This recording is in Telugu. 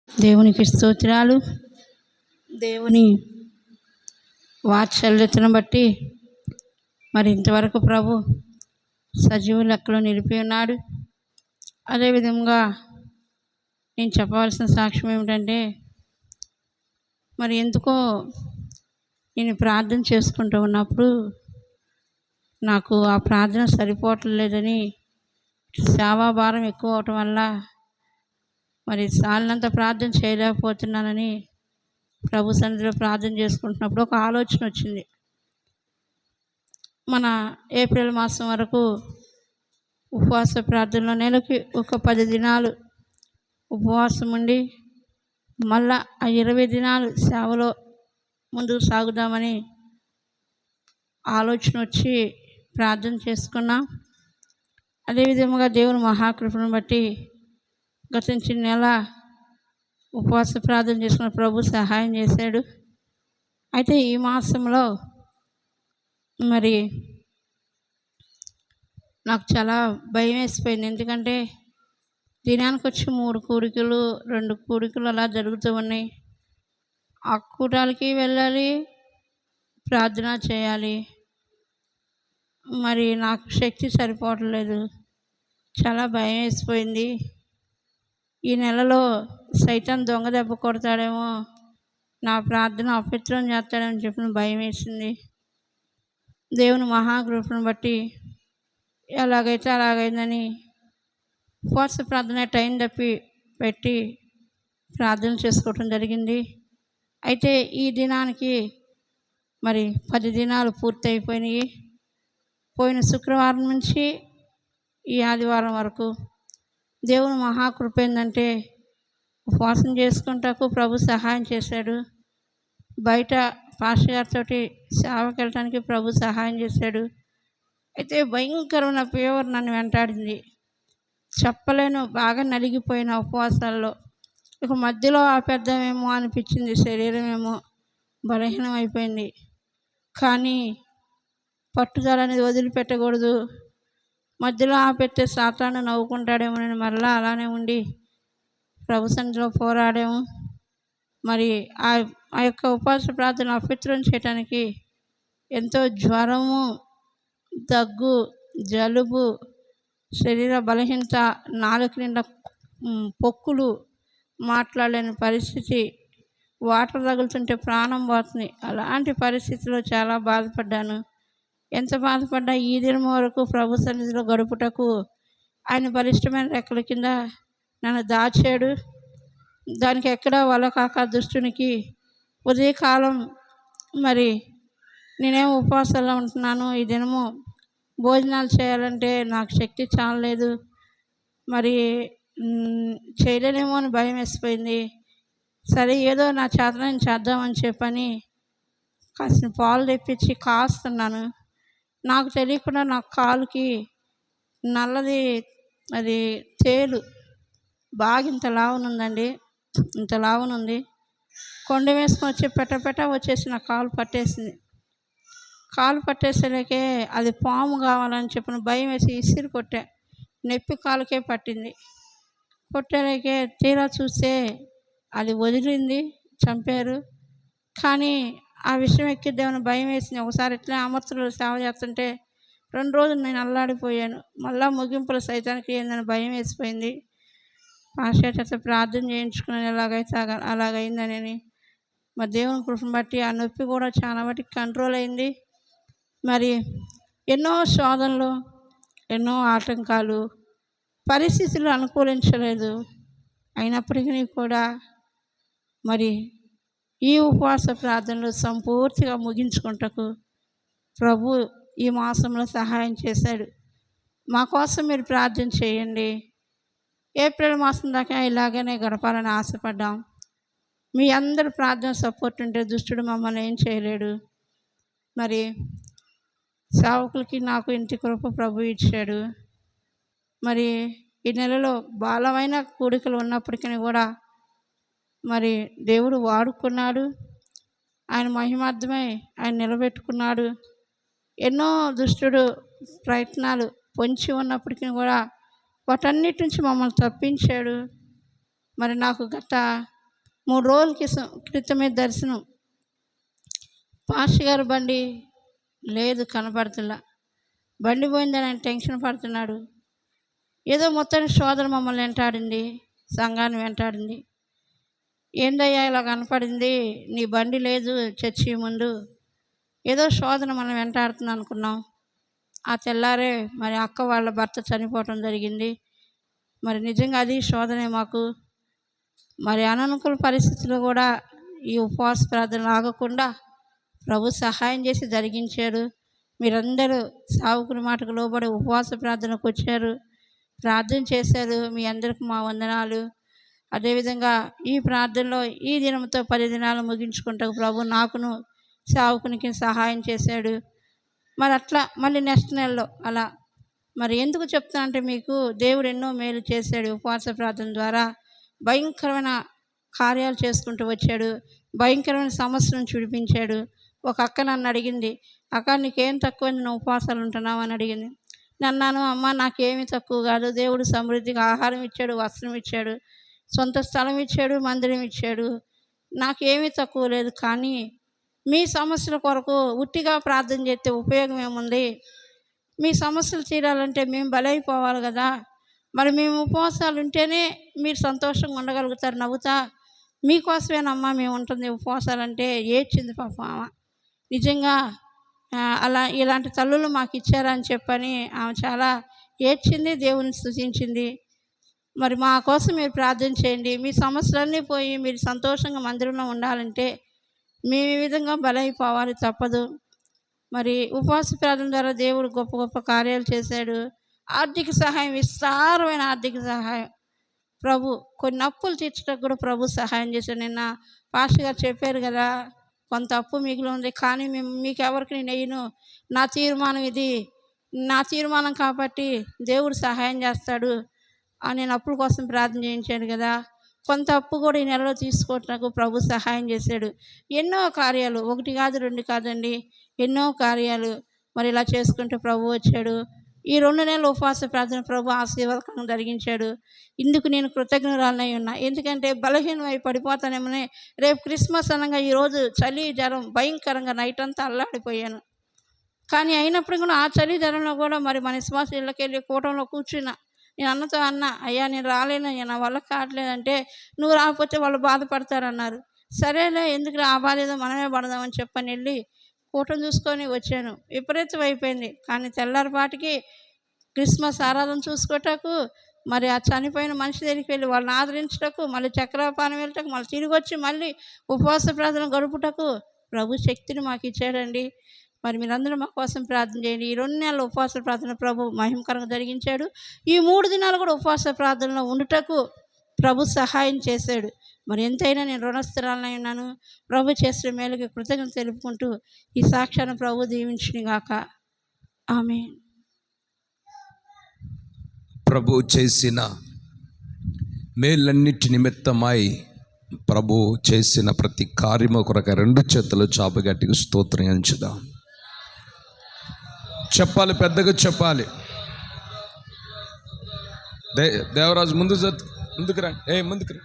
దేవునికి స్తోత్రాలు. దేవుని వాత్సల్యతను బట్టి మరి ఇంతవరకు ప్రభు సజీవ లెక్కలో నిలిపి ఉన్నాడు. అదేవిధంగా నేను చెప్పవలసిన సాక్ష్యం ఏమిటంటే, మరి ఎందుకో నేను ప్రార్థన చేసుకుంటూ ఉన్నప్పుడు నాకు ఆ ప్రార్థన సరిపోవట్లేదని, సేవాభారం ఎక్కువ అవటం వల్ల మరి సాలినంత ప్రార్థన చేయలేకపోతున్నానని ప్రభు సన్నిధిలో ప్రార్థన చేసుకుంటున్నప్పుడు ఒక ఆలోచన వచ్చింది. మన ఏప్రిల్ మాసం వరకు ఉపవాస ప్రార్థనలో నెలకి ఒక 10 దినాలు ఉపవాసం ఉండి మళ్ళా ఆ 20 దినాలు సేవలో ముందుకు సాగుదామని ఆలోచన వచ్చి ప్రార్థన చేసుకున్నాం. అదేవిధంగా దేవుని మహాకృపను బట్టి గతించిన నెల ఉపవాస ప్రార్థన చేసుకున్న ప్రభు సహాయం చేశాడు. అయితే ఈ మాసంలో మరి నాకు చాలా భయం వేసిపోయింది. ఎందుకంటే దినానికి వచ్చి 3 కూడికలు 2 కూడికలు అలా జరుగుతూ ఉన్నాయి. ఆ కూటాలకి వెళ్ళాలి, ప్రార్థన చేయాలి. మరి నాకు శక్తి సరిపోవట్లేదు. చాలా భయం వేసిపోయింది. ఈ నెలలో సైతాన్ దొంగ దెబ్బ కొడతాడేమో, నా ప్రార్థన అపవిత్రం చేస్తాడని చెప్పిన భయం వేసింది. దేవుని మహాకృపను బట్టి ఎలాగైతే అలాగైందని ఉపవాస ప్రార్థన టైం తప్పి పెట్టి ప్రార్థన చేసుకోవటం జరిగింది. అయితే ఈ దినానికి మరి 10 దినాలు పూర్తి అయిపోయినాయి. పోయిన శుక్రవారం నుంచి ఈ ఆదివారం వరకు దేవుని మహాకృప ఏంటంటే, ఉపవాసం చేసుకుంటాకు ప్రభు సహాయం చేశాడు. బయట పాస్టర్ గారితో సేవకి వెళ్ళటానికి ప్రభు సహాయం చేశాడు. అయితే భయంకరమైన ఫీవర్ నన్ను వెంటాడింది. చెప్పలేను, బాగా నలిగిపోయిన ఉపవాసాల్లో. ఇక మధ్యలో ఆపేద్దామేమో అనిపించింది. శరీరం ఏమో బలహీనం అయిపోయింది. కానీ పట్టుదల అనేది వదిలిపెట్టకూడదు. మధ్యలో ఆపెత్తే సాతాను నవ్వుకుంటాడేమోనని మరలా అలానే ఉండి ప్రభు సన్నిధిలో పోరాడాము. మరి ఆ యొక్క ఉపవాస ప్రార్థన అపవిత్రం చేయడానికి ఎంతో జ్వరము, దగ్గు, జలుబు, శరీర బలహీనత, నాలుక నిండా పొక్కులు, మాట్లాడలేని పరిస్థితి, వాటర్ తగులుతుంటే ప్రాణం పోతుంది. అలాంటి పరిస్థితిలో చాలా బాధపడ్డాను. ఎంత బాధపడ్డా ఈ దినం వరకు ప్రభు సన్నిధిలో గడుపుటకు ఆయన బలిష్టమైన రెక్కల కింద నన్ను దాచాడు. దానికి ఎక్కడా వలకాక దుష్టునికి ఉదయకాలం మరి నేనేం ఉపవాసాల్లో ఉంటున్నాను. ఈ దినము భోజనాలు చేయాలంటే నాకు శక్తి చాలలేదు. మరి చేయలేనేమో అని భయం వేసిపోయింది. సరే ఏదో నా చేతనని చేద్దామని చెప్పని కాసిన పాలు తెప్పించి కాస్తున్నాను. నాకు తెలియకుండా నా కాలుకి నల్లది అది తేలు బాగా ఇంత లావునుందండి. ఇంత లావునుంది. కొండ వేసుకొని వచ్చి పెట్ట వచ్చేసి నా కాలు పట్టేసింది. కాలు పట్టేసరికే అది పాము కావాలని చెప్పిన భయం వేసి ఇసిరి కొట్టా. నొప్పి కాలుకే పట్టింది. కొట్టేలకే తీరా చూస్తే అది వదిలింది, చంపారు. కానీ ఆ విషయం ఎక్కిద్దామని భయం వేసింది. ఒకసారి ఇట్లా అమర్తులు సేవ చేస్తుంటే 2 రోజులు నేను అల్లాడిపోయాను. మళ్ళా ముగింపులు సైతానికి ఏందని భయం వేసిపోయింది. పాస్టర్ ప్రార్థన చేయించుకుని ఎలాగైతే అలాగైందని మరి దేవుని కృపను బట్టి ఆ నొప్పి కూడా చాలా మటుకు కంట్రోల్ అయింది. మరి ఎన్నో శోధనలు, ఎన్నో ఆటంకాలు, పరిస్థితులు అనుకూలించలేదు. అయినప్పటికీ కూడా మరి ఈ ఉపవాస ప్రార్థనలు సంపూర్తిగా ముగించుకుంటకు ప్రభు ఈ మాసంలో సహాయం చేశాడు. మా కోసం మీరు ప్రార్థన చేయండి. ఏప్రిల్ మాసం దాకా ఇలాగనే గడపాలని ఆశపడ్డాం. మీ అందరు ప్రార్థన సపోర్ట్ ఉంటే దుష్టుడు మమ్మల్ని ఏం చేయలేడు. మరి సేవకులకి నాకు ఇంటి కృప ప్రభు ఇచ్చాడు. మరి ఈ నెలలో బలమైన కూడికలు ఉన్నప్పటికీ కూడా మరి దేవుడు వాడుకున్నాడు. ఆయన మహిమార్థమై ఆయన నిలబెట్టుకున్నాడు. ఎన్నో దుష్టుడు ప్రయత్నాలు పొంచి ఉన్నప్పటికీ కూడా వాటన్నిటి నుంచి మమ్మల్ని తప్పించాడు. మరి నాకు గత 3 రోజుల క్రితమే దర్శనం. పాస్టర్ గారు బండి లేదు, కనపడుతులా. బండి పోయిందని ఆయన టెన్షన్ పడుతున్నాడు. ఏదో మొత్తానికి శోధన మమ్మల్ని వెంటాడింది, సంఘాన్ని వెంటాడింది. ఏందయ్యా ఇలా కనపడింది, నీ బండి లేదు చర్చి ముందు, ఏదో శోధన మనం వెంటాడుతుంది అనుకున్నాం. ఆ తెల్లారే మరి అక్క వాళ్ళ భర్త చనిపోవటం జరిగింది. మరి నిజంగా అది శోధనే మాకు. మరి అననుకూల పరిస్థితుల్లో కూడా ఈ ఉపవాస ప్రార్థనలు ఆగకుండా ప్రభు సహాయం చేసి జరిగించారు. మీరందరూ సావుకుని మాటకు లోబడి ఉపవాస ప్రార్థనకు వచ్చారు, ప్రార్థన చేశారు. మీ అందరికి మా వందనాలు. అదేవిధంగా ఈ ప్రార్థనలో ఈ దినంతో 10 దినాలు ముగించుకుంటూ ప్రభు నాకును సావుకునికి సహాయం చేశాడు. మరి అట్లా మళ్ళీ నెక్స్ట్ నెలలో అలా. మరి ఎందుకు చెప్తా అంటే మీకు దేవుడు ఎన్నో మేలు చేశాడు. ఉపవాస ప్రార్థన ద్వారా భయంకరమైన కార్యాలు చేసుకుంటూ వచ్చాడు, భయంకరమైన సమస్య నుంచి విడిపించాడు. ఒక అక్క నన్ను అడిగింది, అక్క నీకేం తక్కువ, నువ్వు ఉపవాసాలు ఉంటున్నావు అని అడిగింది. నన్నాను, అమ్మ నాకేమీ తక్కువ కాదు, దేవుడు సమృద్ధిగా ఆహారం ఇచ్చాడు, వస్త్రం ఇచ్చాడు, సొంత స్థలం ఇచ్చాడు, మందిరం ఇచ్చాడు, నాకేమీ తక్కువ లేదు. కానీ మీ సమస్యల కొరకు ఉట్టిగా ప్రార్థన చేస్తే ఉపయోగం ఏముంది? మీ సమస్యలు తీరాలంటే మేము బలైపోవాలి కదా. మరి మేము ఉపవాసాలు ఉంటేనే మీరు సంతోషంగా ఉండగలుగుతారు, నవ్వుతా. మీకోసమేనమ్మా మేము ఉంటుంది ఉపవాసాలంటే. ఏడ్చింది పాపం. నిజంగా అలా ఇలాంటి తల్లులు మాకు ఇచ్చారని చెప్పని ఆమె చాలా ఏడ్చింది, దేవుని స్తుతించింది. మరి మా కోసం మీరు ప్రార్థన చేయండి, మీ సమస్యలన్నీ పోయి మీరు సంతోషంగా మందిరంలో ఉండాలంటే మేము ఈ విధంగా బలైపోవాలి, తప్పదు. మరి ఉపవాస ప్రార్థన ద్వారా దేవుడు గొప్ప గొప్ప కార్యాలు చేశాడు. ఆర్థిక సహాయం, విస్తారమైన ఆర్థిక సహాయం. ప్రభు కొన్ని అప్పులు తీర్చడానికి కూడా ప్రభు సహాయం చేశాడు. నిన్న పాస్టర్ గారు చెప్పారు కదా, కొంత అప్పు మిగిలి ఉంది, కానీ మీకు ఎవరికి నేను వేయను, నా తీర్మానం ఇది, నా తీర్మానం కాబట్టి దేవుడు సహాయం చేస్తాడు అని నేను అప్పుల కోసం ప్రార్థన చేయించాను కదా. కొంత అప్పు కూడా ఈ నెలలో తీసుకోవటానికి ప్రభు సహాయం చేశాడు. ఎన్నో కార్యాలు, 1 కాదు 2 కాదండి, ఎన్నో కార్యాలు మరి ఇలా చేసుకుంటూ ప్రభు వచ్చాడు. ఈ 2 నెలల ఉపవాస ప్రార్థన ప్రభు ఆశీర్వాదకరంగా జరిగించాడు. ఇందుకు నేను కృతజ్ఞురాలనై ఉన్నా. ఎందుకంటే బలహీనమై పడిపోతానేమని. రేపు క్రిస్మస్ అనగా ఈరోజు చలి జ్వరం భయంకరంగా నైట్ అంతా అల్లాడిపోయాను. కానీ అయినప్పుడు కూడా ఆ చలి జ్వరంలో కూడా మరి మన విశ్వాస ఇళ్ళకి వెళ్ళి కూటంలో కూర్చున్నా. నేను అన్నతో అన్నా, అయ్యా నేను రాలేను అయ్యా, నా వల్ల కావట్లేదంటే, నువ్వు రాకపోతే వాళ్ళు బాధపడతారన్నారు. సరేలే, ఎందుకు ఆ బాధ ఏదో మనమే పడదామని చెప్పని వెళ్ళి కూటం చూసుకొని వచ్చాను. విపరీతం అయిపోయింది. కానీ తెల్లారిపాటికి క్రిస్మస్ ఆరాధన చూసుకోవటకు, మరి ఆ చనిపోయిన మనిషి దగ్గరికి వెళ్ళి వాళ్ళని ఆదరించటకు, మళ్ళీ చక్రపానం వెళ్ళటకు, మళ్ళీ తిరిగి వచ్చి మళ్ళీ ఉపవాస ప్రార్థన గడుపుటకు ప్రభు శక్తిని మాకు ఇచ్చాడండి. మరి మీరందరూ మా కోసం ప్రార్థన చేయండి. ఈ 2 నెలల ఉపవాస ప్రార్థన ప్రభు మహిమకరంగా జరిగించాడు. ఈ 3 దినాలు కూడా ఉపవాస ప్రార్థనలో ఉండుటకు ప్రభు సహాయం చేశాడు. మరి ఎంతైనా నేను రుణస్థిరాలనై ఉన్నాను. ప్రభు చేసిన మేలుకి కృతజ్ఞత తెలుపుకుంటూ ఈ సాక్ష్యాన్ని ప్రభు దీవించునుగాక. ఆమేన్. ప్రభు చేసిన మేలన్నిటి నిమిత్తమై ప్రభు చేసిన ప్రతి కార్యము కొరకు 2 చేతులు చాపగట్టికి స్తోత్రం ఎంచుదాం. చెప్పాలి, పెద్దగా చెప్పాలి. దేవరాజు ముందుకు రా, ముందుకు రా.